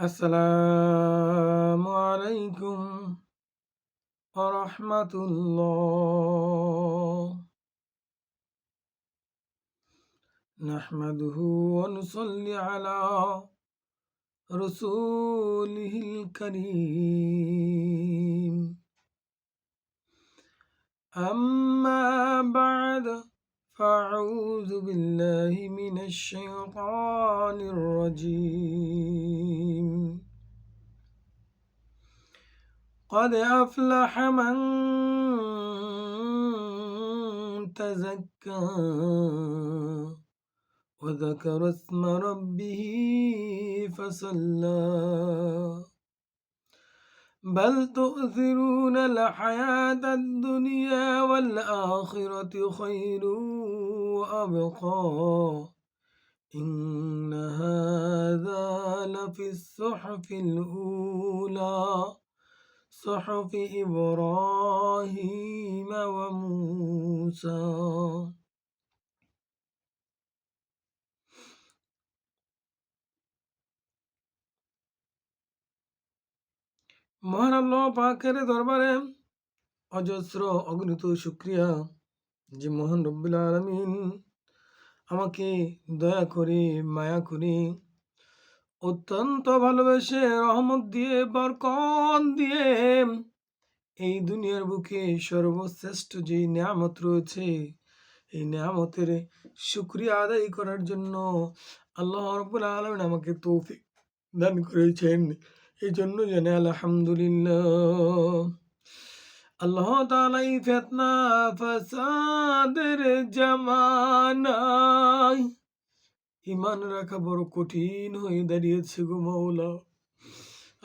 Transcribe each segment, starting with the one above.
আসসালামু আলাইকুম ওয়া রাহমাতুল্লাহ। নাহমাদুহু ওয়া নুসাল্লি আলা রাসূলিহিল কারীম। আম্মা বা'দ ফাআউযু বিল্লাহি মিনাশ শাইতানির রাজীম। قد أفلح من تزكى وذكر اسم ربه فصلى بل تؤثرون الحياة الدنيا والآخرة خير وأبقى إن هذا لفي الصحف الأولى صحف إبراهيم وموسى। মহান আল্লাহ পাকের দরবারে অজস্র অগণিত শুকরিয়া যে মহান রব্বুল আলামিন আমাকে দয়া করে মায়া করে অত্যন্ত ভালোবেসে রহমত দিয়ে বরকত দিয়ে এই দুনিয়ার বুকে সর্বশ্রেষ্ঠ যে নিয়ামত রয়েছে এই নিয়ামতের শুকরিয়া আদায় করার জন্য আল্লাহ রাব্বুল আলামিন আমাকে তৌফিক দান করেছেন। এই জন্য জানে আলহামদুলিল্লাহ। আল্লাহ তাআলা এই ফিতনা ফাসাদের জামানায় ঈমান রাখা বড় কঠিন হয়ে দাঁড়িয়েছে গো মাওলা।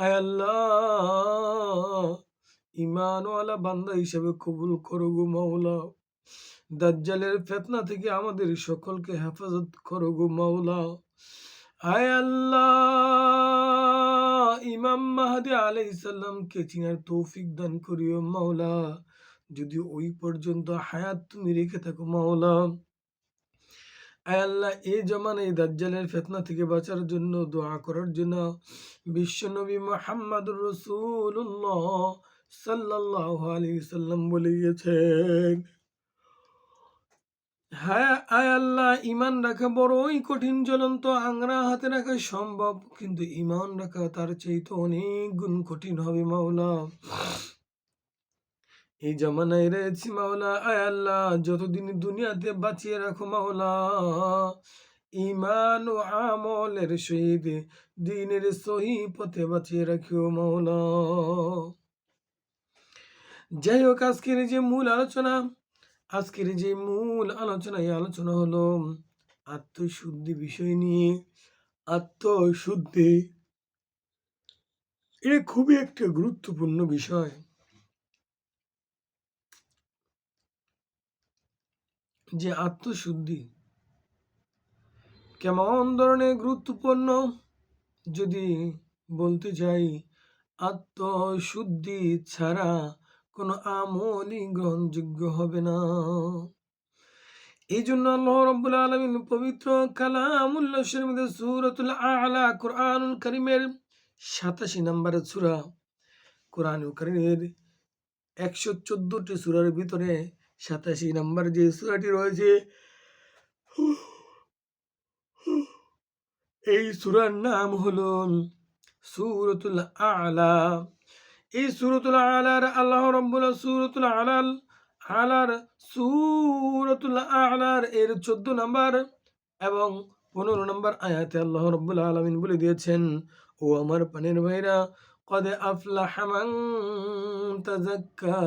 আয় আল্লাহ, ঈমানওয়ালা বান্দা হিসেবে কবুল করো গো মাওলা। দাজ্জালের ফিতনা থেকে আমাদের সকলকে হেফাজত করো গো মাওলা। আয় আল্লাহ, ইমাম মাহদী আলাইহিস সালামকে চিনার তৌফিক দান করিও মাওলা। যদি ওই পর্যন্ত হায়াত তুমি রেখে থাকো মাওলা। আয় আল্লাহ, এই জমানায় দাজ্জালের ফিতনা থেকে বাঁচার জন্য দোয়া করার জন্য বিশ্বনবী মুহাম্মদুর রাসূলুল্লাহ সাল্লাল্লাহু আলাইহি সাল্লাম বলে গেছেন, হ্যাঁ আয় আল্লাহ, ঈমান রাখা বড়ই কঠিন, জ্বলন্ত আংরা হাতে রাখা সম্ভব, কিন্তু ঈমান রাখা তার চাইতে অনেক গুণ কঠিন হবে মাওলা। এই জামানায় রয়েছি মাওলা। আয় আল্লাহ, যতদিন দুনিয়াতে বাঁচিয়ে রাখো মাওলা, ঈমান ও আমলের সহিত দ্বীনের সহি পথে বাঁচিয়ে রাখিও মাওলা। যাই হোক, আজকের যে মূল আলোচনা, এই আলোচনা হলো আত্মশুদ্ধি বিষয় নিয়ে। আত্মশুদ্ধি এটা খুবই একটা গুরুত্বপূর্ণ বিষয়। যে আত্মশুদ্ধি কেমন ধরনের গুরুত্বপূর্ণ যদি বলতে চাই, আত্মশুদ্ধি ছাড়া কোনো আমলই গ্রহণযোগ্য হবে না। এই জন্য আল্লাহ রাব্বুল আলামিন পবিত্র কালামুল্লাহ শরীফের সূরাতুল আ'লা, কুরআনুল কারীমের ৮৭ নম্বর সূরা, কুরআনুল কারীমের ১১৪টি সূরার ভিতরে ৮৭ নম্বর যে সূরাটি রয়েছে, এই সূরার নাম হলো সূরাতুল আ'লা। এই সূরাতুল আ'লার আল্লাহ রাব্বুল সূরাতুল আ'লার এর ১৪ নম্বর এবং ১৫ নম্বর আয়াতে আল্লাহ রাব্বুল আলামিন বলে দিয়েছেন, ও আমার প্রাণের ভাইরা, কদ আফলাহা মান তাযাক্কা।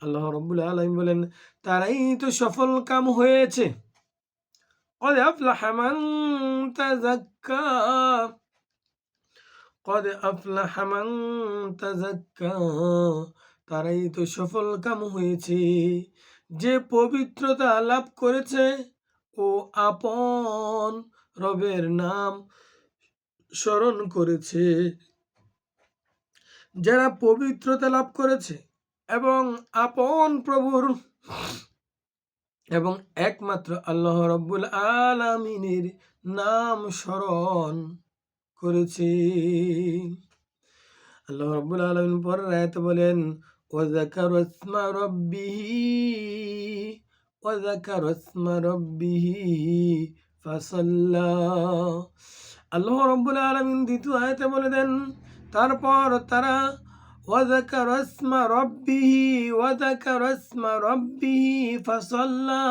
আল্লাহ রাব্বুল আলামিন বলেন, তারাই তো সফল কাম হয়েছে। কদ আফলাহা মান তাযাক্কা, কদ আফলাহা মান তাযাক্কা, তারাই তো সফল কাম হয়েছে যে পবিত্রতা লাভ করেছে ও আপন রবের নাম স্মরণ করেছে। যারা পবিত্রতা লাভ করেছে এবং আপন প্রভুর এবং একমাত্র আল্লাহ রাব্বুল আলামিনের নাম স্মরণ করেছি। আল্লাহ রাব্বুল আলামিন পরের আয়াতে বলেন, ওয়াযাকারা ইসমা রাব্বিহি ফাসাল্লা। আল্লাহ রাব্বুল আলামিন দ্বিতীয় আয়াতে বলে দেন, তারপর তারা ওয়াযাকারা ইসমা রাব্বিহি ফাসাল্লা,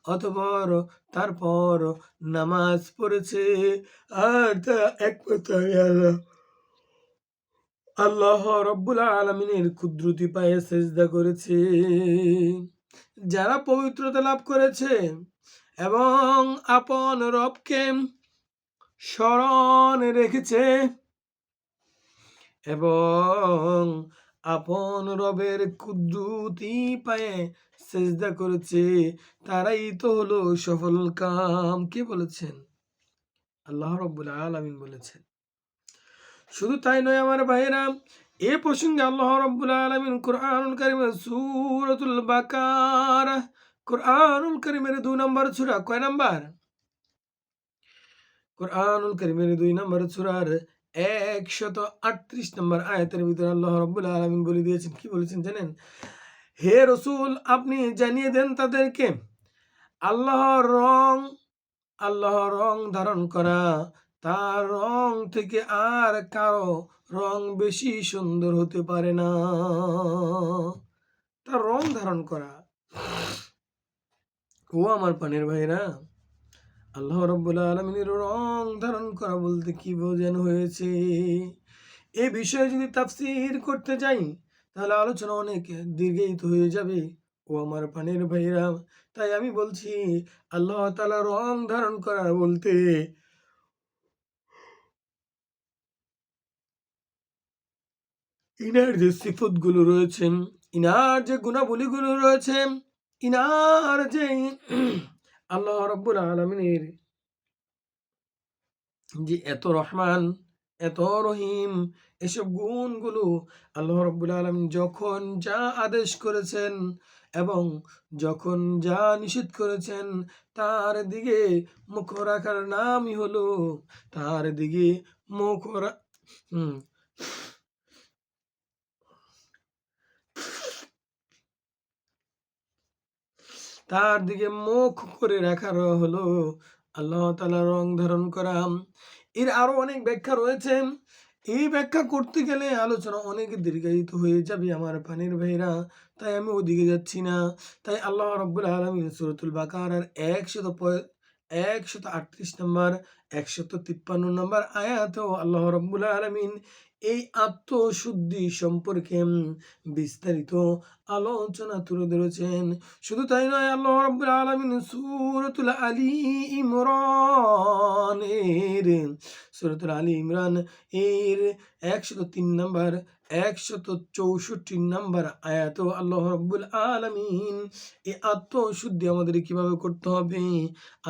অতঃপর তারপর নামাজ পড়েছে আর তারা একমাত্র আল্লাহ রাব্বুল আলামিনের কুদরতি পায়ে সেজদা করেছে। যারা পবিত্রতা লাভ করেছে এবং আপন রবকে স্মরণ রেখেছে এবং আপন রবের কুদরতি পায়ে সেজদা করেছে, তারাই তো হলো সফল কাম। কে বলেছেন? আল্লাহ রাব্বুল আলামিন বলেছেন। শুধু তাই নয় আমার ভাইরা, এ প্রসঙ্গে আল্লাহ রাব্বুল আলামিন কুরআনুল কারীমের সূরাতুল বাকারা, কুরআনুল কারীমের 2 নম্বর সূরা, কয় নাম্বার? কুরআনুল কারীমের 2 নম্বর সূরার 138 নম্বর আয়াতের ভিতরে আল্লাহ রাব্বুল আলামিন বলে দিয়েছেন, কি বলেছেন জানেন? হে রাসূল, আপনি জানিয়ে দেন তাদেরকে আল্লাহর রং ধারণ করা, তার রং থেকে আর কারো রং বেশি সুন্দর হতে পারে না। তার রং ধারণ করা। ও আমার পানের ভাইরা, আল্লাহ রাব্বুল আলামিনের রং ধারণ করা বলতে কি বোঝানো হয়েছে? এ বিষয়ে যদি তাফসীর করতে যাই তাহলে আলোচনা অনেক দীর্ঘায়িত হয়ে যাবে। ও আমার পানের ভাইরা, তাই আমি বলছি আল্লাহ তাআলা রং ধারণ করা বলতে ইনার যে সিফতগুলো রয়েছে, ইনার যে গুণাবলীগুলো রয়েছে, ইনার যে আল্লাহ রাব্বুল আলামিনের যে এত রহমান, এত রহিম, এসব গুণগুলো আল্লাহ রাব্বুল আলামিন যখন যা আদেশ করেছেন এবং যখন যা নিষেধ করেছেন, তার দিকে মুখ রাখার নামই হলো তার দিকে মুখ তার দিকে মুখ করে রাখার হলো আল্লাহ তাআলা রং ধারণ করা। এর আরো অনেক ব্যাখ্যা রয়েছে। এই ব্যাখ্যা করতে গেলে আলোচনা অনেক দীর্ঘায়িত হয়ে যাবে আমার পানির ভাইরা, তাই আমি ওদিকে যাচ্ছি না। তাই আল্লাহ রাব্বুল আলামিন সূরাতুল বাকারার 138 নম্বর 153 নম্বর আয়াতেও আল্লাহ রাব্বুল আলামিন এই আত্মশুদ্ধি সম্পর্কে বিস্তারিত আলোচনা তুলে ধরেছেন। শুধু তাই নয়, আল্লাহ রাব্বুল আলামিন সূরাতুল আলী ইমরান এর 103 নম্বর 164 নম্বর আয়াতেও আল্লাহ রাব্বুল আলামিন এই আত্মশুদ্ধি আমাদের কিভাবে করতে হবে,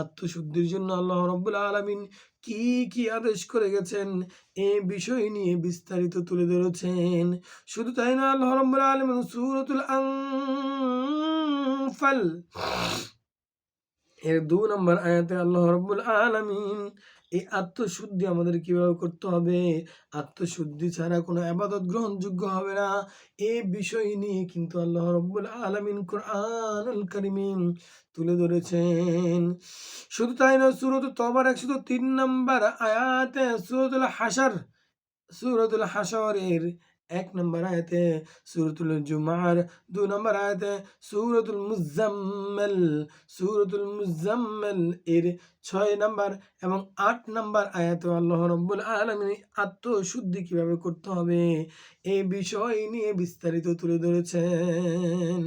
আত্মশুদ্ধির জন্য আল্লাহ রাব্বুল আলামিন কি কি আদেশ করে গেছেন, এই বিষয় নিয়ে বিস্তারিত তুলে ধরেছেন। শুধু তাই না, আল্লাহ রাব্বুল আলামিন সূরাতুল আনফাল এর 2 নম্বর আয়াতে আল্লাহ রাব্বুল আলামিন এই আত্মশুদ্ধি আমাদের কিভাবে করতে হবে, আত্মশুদ্ধি ছাড়া কোনো ইবাদত গ্রহণযোগ্য হবে না, এই বিষয় নিয়ে কিন্তু আল্লাহ রাব্বুল আলামিন কুরআনুল কারীমে তুলে ধরেছেন। শুধু তাই না, সূরাতুত তওবার 103 নম্বর আয়াতে, সূরাতুল হাশরের 1 নম্বর আয়াতে, সূরাতুল জুমার 2 নম্বর আয়াতে, সূরাতুল মুজাম্মিল এর 6 নম্বর এবং 8 নম্বর আয়াতে আল্লাহ রাব্বুল আলামিন আত্মশুদ্ধি কিভাবে করতে হবে এই বিষয় নিয়ে বিস্তারিত তুলে ধরেছেন।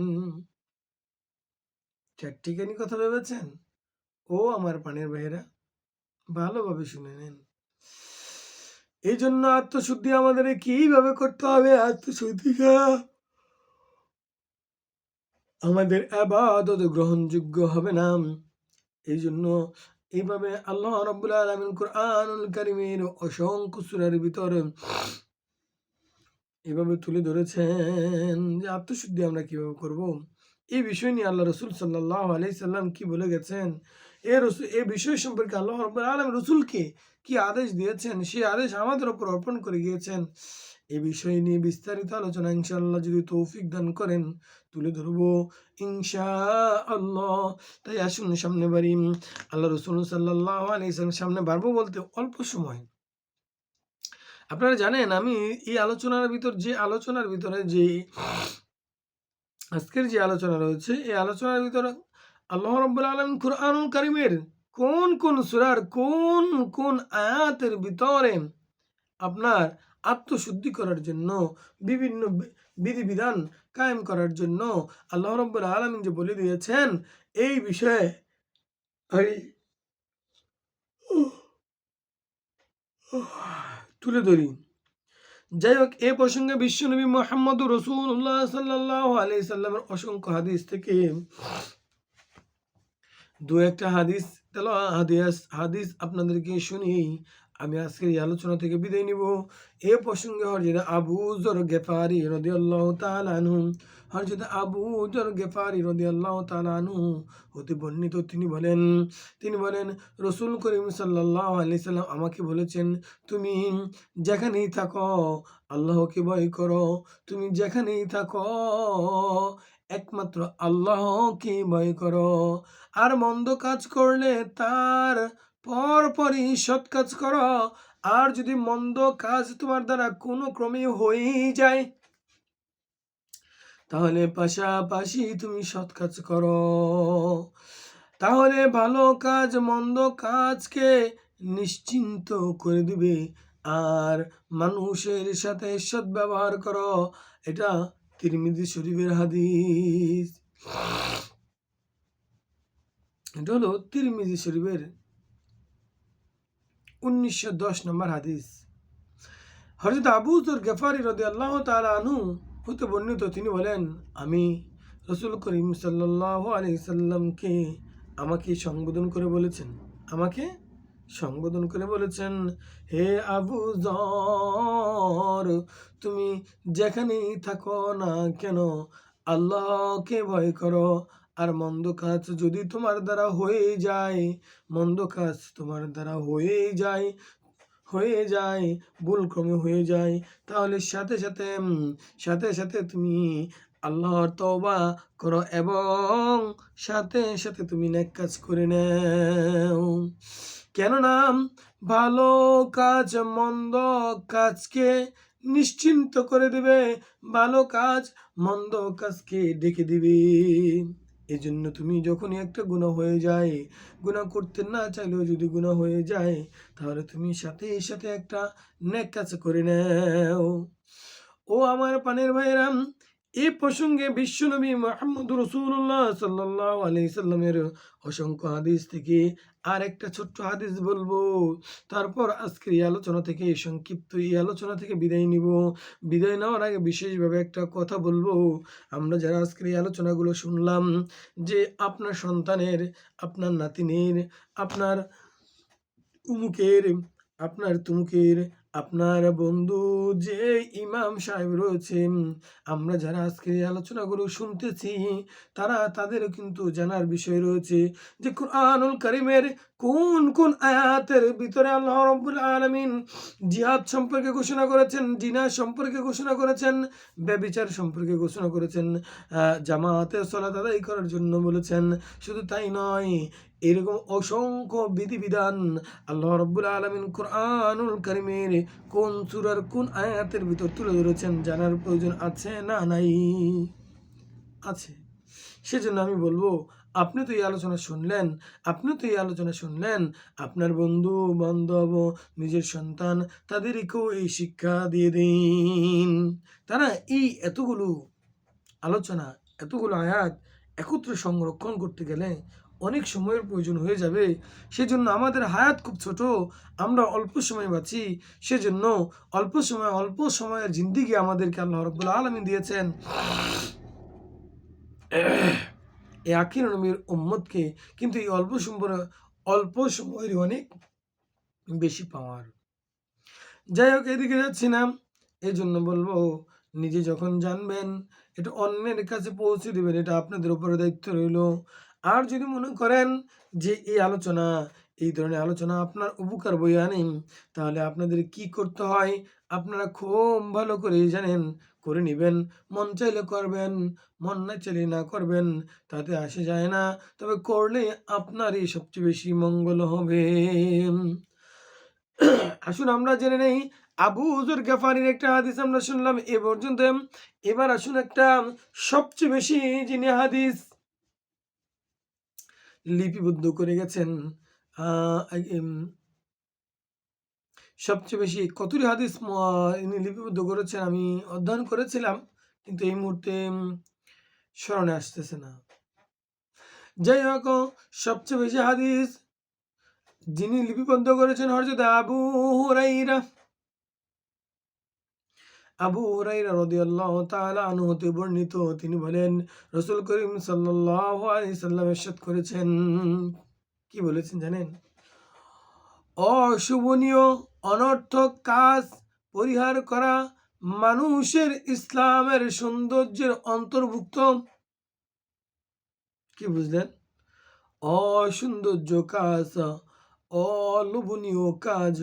চারটিখানি কথা ভেবেছেন? ও আমার পানের ভাইরা, ভালোভাবে শুনে নেন। এই জন্য আত্মশুদ্ধি আমাদের কিভাবে করতে হবে? আত্মশুদ্ধিটা আমাদের ইবাদত গ্রহণযোগ্য হবে না। এই জন্য এইভাবে আল্লাহ রাব্বুল আলামিন কুরআনুল কারীমের অসংখ্য সূরার ভিতরে এভাবে তুলে ধরেছেন যে আত্মশুদ্ধি আমরা কিভাবে করব। এই বিষয় নিয়ে আল্লাহ রসুল সাল্লাল্লাহু আলাইহি সাল্লাম কি বলে গেছেন, এই বিষয় সম্পর্কে আল্লাহ রাব্বুল আলামিন রসুলকে কি আদেশ দিয়েছেন, সেই আদেশ আমাদের উপর অর্পণ করে গিয়েছেন। এই বিষয় নিয়ে বিস্তারিত আলোচনা ইনশাআল্লাহ যদি তৌফিক দান করেন তুলে ধরবো ইনশাআল্লাহ। তাই আসুন সামনে বাড়ি। আল্লাহ রসুল সাল্লাল্লাহু আলাইহি সাল্লাম সামনে বাড়বো বলতে অল্প সময়। আপনারা জানেন আমি এই আলোচনার ভিতরে যে আজকের যে আলোচনা রয়েছে, এই আলোচনার ভিতরে আল্লাহ রাব্বুল আলামিন কুরআনুল কারীমের কোন সূরার কোন আয়াতের ভিতরে আপনার আত্মশুদ্ধি করার জন্য, বিভিন্ন বিধিবিধান কায়েম করার জন্য আল্লাহ রাব্বুল আলামিন যে বলে দিয়েছেন, এই বিষয়ে আমি তুলে ধরি। যাই হোক, এ প্রসঙ্গে বিশ্বনবী মুহাম্মদুর রাসূলুল্লাহ সাল্লাল্লাহু আলাইহি সাল্লামের অসংখ্য হাদিস থেকে দু একটা হাদিস আপনাদেরকে শুনিয়েই আমি আজকের এই আলোচনা থেকে বিদায় নিব। এ প্রসঙ্গে হযরত আবু যর গেফারি রাদিয়াল্লাহু তাআলা আনহু হতে বর্ণিত, তিনি বলেন রাসূল করিম সাল্লাল্লাহু আলাইহি সাল্লাম আমাকে বলেছেন, তুমি যেখানেই থাকো আল্লাহকে ভয় করো। তুমি যেখানেই থাকো একমাত্র আল্লাহকে ভয় করো। আর মন্দ কাজ করলে তার পরপরই সৎ কাজ করো। আর যদি মন্দ কাজ তোমার দ্বারা কোনো ক্রমে হয়েই যায়, তাহলে পাশাপাশি তুমি সৎ কাজ করো। তাহলে ভালো কাজ মন্দ কাজকে নিশ্চিন্ত করে দিবে। আর মানুষের সাথে সদ্ব্যবহার করো। এটা তিরমিজি শরীফের হাদিস। এটা হলো তিরমিজি শরীফের 1910 নম্বর হাদিস। হযরত আবু যর গেফারি রাদিয়াল্লাহু তাআলা আনহু হতে বর্ণিত, তিনি বলেন আমি রাসূল করিম সাল্লাল্লাহু আলাইহি সাল্লামকে আমাকে সম্বোধন করে বলেছেন, হে আবু যর, তুমি যেখানেই থাকো না কেন আল্লাহকে ভয় করো। আর মন্দ কাজ যদি তোমার দ্বারা হয়ে যায়, ভুলক্রমে হয়ে যায়, তাহলে সাথে সাথে তুমি আল্লাহর তওবা করো এবং সাথে তুমি নেক কাজ করে নাও। কেননা ভালো কাজ মন্দ কাজকে নিশ্চিন্ত করে দিবে, ভালো কাজ মন্দ কাজকে ডেকে দিবে। এজন্য তুমি যখনই একটা গুনাহ করতে না চাইলেও যদি গুনাহ হয়ে যায়, তাহলে তুমি সাথে একটা নেক কাজ করে নাও। ও আমার প্রাণের ভাইয়েরা, এই প্রসঙ্গে বিশ্বনবী মুহাম্মদুর রাসূলুল্লাহ সাল্লাল্লাহু আলাইহি সাল্লামের অসংখ্য হাদিস থেকে আর একটা ছোট্ট হাদিস বলবো। তারপর আজকের এই আলোচনা থেকে বিদায় নিব। বিদায় নেওয়ার আগে বিশেষভাবে একটা কথা বলবো। আমরা যারা আজকের এই আলোচনাগুলো শুনলাম, যে আপনার সন্তানের, আপনার নাতিনের, আপনার উমুকের, আপনার তুমুকের, আপনার বন্ধু যে ইমাম সাহেব রয়েছেন, আমরা যারা আজকে এই আলোচনাগুলো শুনতেছি, তাদেরও কিন্তু জানার বিষয় রয়েছে যে কুরআনুল কারীমের কোন আয়াতের ভিতরে আল্লাহ রাব্বুল আলামিন জিহাদ সম্পর্কে ঘোষণা করেছেন, জিনা সম্পর্কে ঘোষণা করেছেন, ব্যভিচার সম্পর্কে ঘোষণা করেছেন, জামাতে সালাত আদায় করার জন্য বলেছেন। শুধু তাই নয়, এরকম অসংখ্য বিধিবিধান আল্লাহ রাব্বুল আলামিন কুরআনুল কারীমের কোন সূরার কোন আয়াতের ভিতর তুলে ধরেছেন জানার প্রয়োজন আছে না নাই? আছে। সেজন্য আমি বলবো, আপনি তো এই আলোচনা শুনলেন, আপনার বন্ধু বান্ধব, নিজের সন্তান, তাদেরকেও এই শিক্ষা দিয়ে দিন। তারা এই এতগুলো আয়াত একত্রে সংরক্ষণ করতে গেলে অনেক সময়ের প্রয়োজন হয়ে যাবে। সেজন্য আমাদের হায়াত খুব ছোট, আমরা অল্প সময় বাঁচি। সেজন্য অল্প সময়ের জিন্দেগি আমাদেরকে আল্লাহ রাব্বুল আলামিন দিয়েছেন। এই আখির নবীর উম্মতকে কিন্তু এই অল্প সময়ের অনেক বেশি পাওয়ার। যাই হোক, এদিকে যাচ্ছি না। এই জন্য বলবো, নিজে যখন জানবেন এটা অন্যের কাছে পৌঁছে দিবেন, এটা আপনাদের উপরে দায়িত্ব রইল। আর যদি মনে করেন যে এই আলোচনা, এই ধরনের আলোচনা আপনার উপকার বয়ে আনে, তাহলে আপনাদের কি করতে হয় আপনারা খুব ভালো করেই জানেন, করে নিবেন। মন চাইলে করবেন, মন না চাইলে না করবেন, তাতে আসে যায় না। তবে করলে আপনারই সবচেয়ে বেশি মঙ্গল হবে। আসুন আমরা জেনে নেই আবু হুজুর গাফারির একটা হাদিস আমরা শুনলাম এ পর্যন্ত। এবার আসুন একটা সবচেয়ে বেশি যিনি হাদিস লিপিবদ্ধ করে গেছেন, সবচেয়ে বেশি কতটি হাদিস ইনি লিপিবদ্ধ করেছেন আমি অধ্যয়ন করেছিলাম, কিন্তু এই মুহূর্তে স্মরণে আসতেছে না। যাই হোক, সবচেয়ে বেশি হাদিস যিনি লিপিবদ্ধ করেছেন হযরত আবু হুরায়রা। আবু হুরায়রা রাদিয়াল্লাহু তাআলা আনহু হতে বর্ণিত, তিনি বলেন রাসূল করিম সাল্লাল্লাহু আলাইহি সাল্লাম ইরশাদ করেছেন, কি বলেছেন জানেন? অশুভনীয় অনর্থক কাজ পরিহার করা মানুষের ইসলামের সৌন্দর্যের অন্তর্ভুক্ত। কি বুঝলেন? অসৌন্দর্য কাজ, অলোভনীয় কাজ,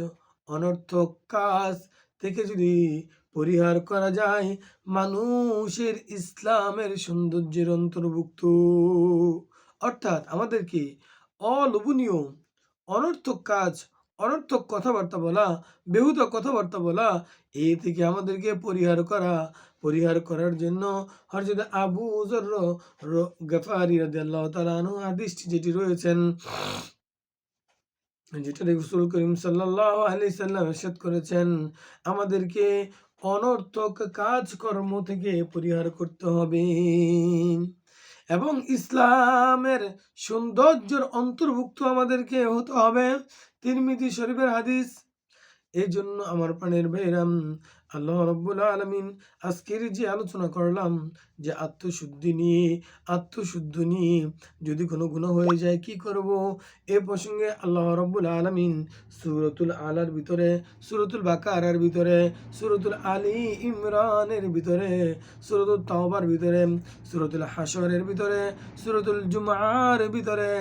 অনর্থক কাজ থেকে যদি পরিহার করা যায়, মানুষের ইসলামের সৌন্দর্যের অন্তর্ভুক্ত। অর্থাৎ আমাদেরকে অলোভনীয় অনর্থক কাজ, অনর্থক কথাবার্তা বলা, বেহুদা কথাবার্তা বলা, এই থেকে আমাদেরকে পরিহার করার জন্য হযরত আবু যর গাফারি রাদিয়াল্লাহু তাআলা আনহু হাদিসটি যেটি রয়েছেন, যেটা রাসূল করিম সাল্লাল্লাহু আলাইহি সাল্লাম ইরশাদ করেছেন, আমাদেরকে অনর্থক কাজকর্ম থেকে পরিহার করতে হবে এবং ইসলামের সৌন্দর্যের অন্তর্ভুক্ত আমাদেরকে হতে হবে। তিরমিজি শরীফের হাদিস। এজন্য আমার প্রাণের ভাইরাম, আল্লাহ রাব্বুল আলামিন আজকের যে আলোচনা করলাম যে আত্মশুদ্ধি নিয়ে যদি কোনো গুনাহ হয়ে যায় কি করব, এ প্রসঙ্গে আল্লাহ রাব্বুল আলামিন সূরাতুল আলার ভিতরে, সূরাতুল বাকারার ভিতরে, সূরাতুল আলী ইমরানের ভিতরে, সূরাতুল তাওবার ভিতরে, সূরাতুল হাশরের ভিতরে, সূরাতুল জুমআর ভিতরে,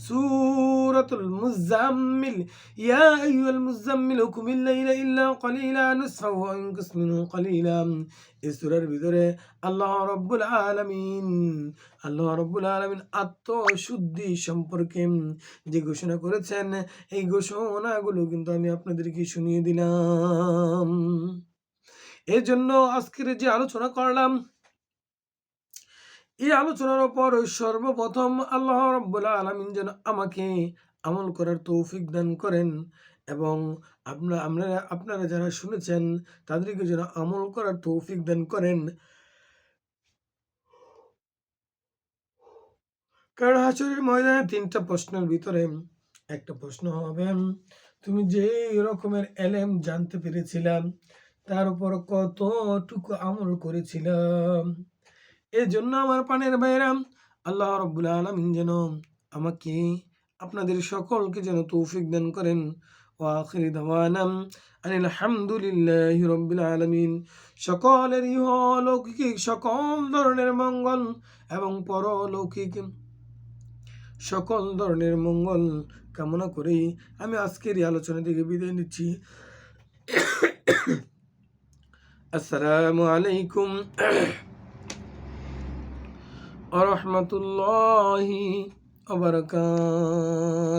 সূরাতুল মুজাম্মিল, ইয়া আইয়ুহাল মুজাম্মিল কুম الليل إلا قليلا نصفه أو انقص منه قليلا, এই সূরার ভিতরে আল্লাহ রাব্বুল আলামিন আত্মশুদ্ধি সম্পর্কে যে ঘোষণা করেছেন, এই ঘোষণাগুলো কিন্তু আমি আপনাদেরকে শুনিয়ে দিলাম। এই জন্য আজকের যে আলোচনা করলাম, এই আলোচনার উপর সর্বপ্রথম আল্লাহ রাব্বুল আলামিন যেন আমাকে আমল করার তৌফিক দান করেন এবং আপনারা যারা শুনেছেন তাদেরকে যেন আমল করার তৌফিক দান করেন। কারণ হাসরের ময়দানে ৩টা প্রশ্নের ভিতরে একটা প্রশ্ন হবে, তুমি যে রকমের এলেম জানতে পেরেছিলাম তার উপর কতটুকু আমল করেছিলাম। এজন্য আমার প্রাণের ভাইরা, আল্লাহ রাব্বুল আলামিন যেন আমাকে আপনাদের সকলকে যেন তৌফিক দান করেন। ওয়া আখিরি দাওয়ানা আনিল হামদুলিল্লাহি রাব্বিল আলামিন। সকলের ইহলৌকিক সকল ধরনের মঙ্গল এবং পরলৌকিক সকল ধরনের মঙ্গল কামনা করেই আমি আজকের এই আলোচনা থেকে বিদায় নিচ্ছি। আসসালামু আলাইকুম ওয়া রাহমাতুল্লাহি ওয়া বারাকাতুহু।